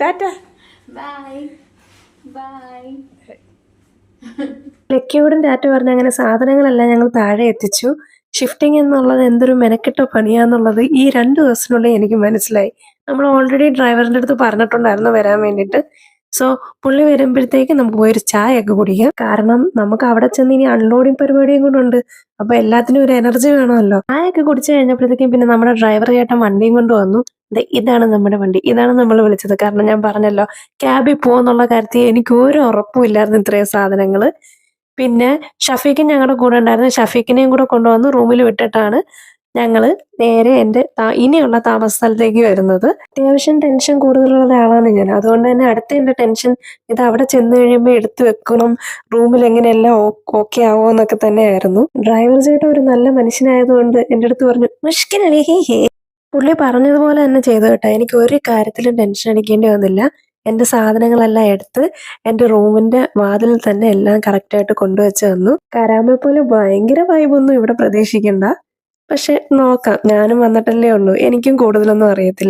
Tata. Bye bye. ലക്കിയോടും tata പറഞ്ഞ അങ്ങനെ സാധനങ്ങളെല്ലാം ഞങ്ങൾ താഴെ എത്തിച്ചു. ഷിഫ്റ്റിംഗ് എന്നുള്ളത് എന്തൊരു മെനക്കെട്ട പണിയാന്നുള്ളത് ഈ 2 ദിവസത്തിനുള്ളിൽ എനിക്ക് മനസ്സിലായി. നമ്മൾ ഓൾറെഡി ഡ്രൈവറിന്റെ അടുത്ത് പറഞ്ഞിട്ടുണ്ടായിരുന്നു വരാൻ വേണ്ടിയിട്ട്. സോ പുള്ളി വരുമ്പോഴത്തേക്ക് നമുക്ക് പോയി ഒരു ചായയൊക്കെ കുടിക്കാം. കാരണം നമുക്ക് അവിടെ ചെന്ന് ഇനി അൺലോഡിങ് പരിപാടിയും കൂടെ ഉണ്ട്. അപ്പൊ എല്ലാത്തിനും ഒരു എനർജി വേണമല്ലോ. ചായയൊക്കെ കുടിച്ചു കഴിഞ്ഞപ്പോഴത്തേക്കും പിന്നെ നമ്മുടെ ഡ്രൈവർ ചേട്ടൻ വണ്ടിയും കൊണ്ട് വന്നു. ഇതാണ് നമ്മുടെ വണ്ടി, ഇതാണ് നമ്മൾ വിളിച്ചത്. കാരണം ഞാൻ പറഞ്ഞല്ലോ ക്യാബിൽ പോകുന്നുള്ള കാര്യത്തിൽ എനിക്ക് ഒരു ഉറപ്പും ഇല്ലായിരുന്നു ഇത്രയും സാധനങ്ങള്. പിന്നെ ഷഫീഖും ഞങ്ങളുടെ കൂടെ ഉണ്ടായിരുന്നു. ഷഫീഖിനെയും കൂടെ കൊണ്ടുവന്ന് റൂമിൽ വിട്ടിട്ടാണ് ഞങ്ങള് നേരെ എൻ്റെ ഇനിയുള്ള താമസ സ്ഥലത്തേക്ക് വരുന്നത്. അത്യാവശ്യം ടെൻഷൻ കൂടുതലുള്ള ഒരാളാണ് ഞാൻ. അതുകൊണ്ട് തന്നെ അടുത്ത എൻ്റെ ടെൻഷൻ ഇത് അവിടെ ചെന്ന് കഴിയുമ്പോൾ എടുത്തു വെക്കണം, റൂമിൽ എങ്ങനെയെല്ലാം ഓക്കെ ആവോ എന്നൊക്കെ തന്നെയായിരുന്നു. ഡ്രൈവർ ചേട്ടൻ ഒരു നല്ല മനുഷ്യനായതുകൊണ്ട് എൻ്റെ അടുത്ത് പറഞ്ഞു മുഷ്കിലല്ലേ ഹേ ഹേ. പുള്ളി പറഞ്ഞതുപോലെ തന്നെ ചെയ്തു കേട്ടോ. എനിക്ക് ഒരു കാര്യത്തിലും ടെൻഷൻ അടിക്കേണ്ടി വന്നില്ല. എൻ്റെ സാധനങ്ങളെല്ലാം എടുത്ത് എൻ്റെ റൂമിന്റെ വാതിലിൽ തന്നെ എല്ലാം കറക്റ്റായിട്ട് കൊണ്ടുവച്ച് തന്നു. കരാമെ പോലെ ഭയങ്കര വൈബൊന്നും ഇവിടെ പ്രതീക്ഷിക്കണ്ട. പക്ഷെ നോക്കാം, ഞാനും വന്നിട്ടല്ലേ ഉള്ളൂ, എനിക്കും കൂടുതലൊന്നും അറിയത്തില്ല.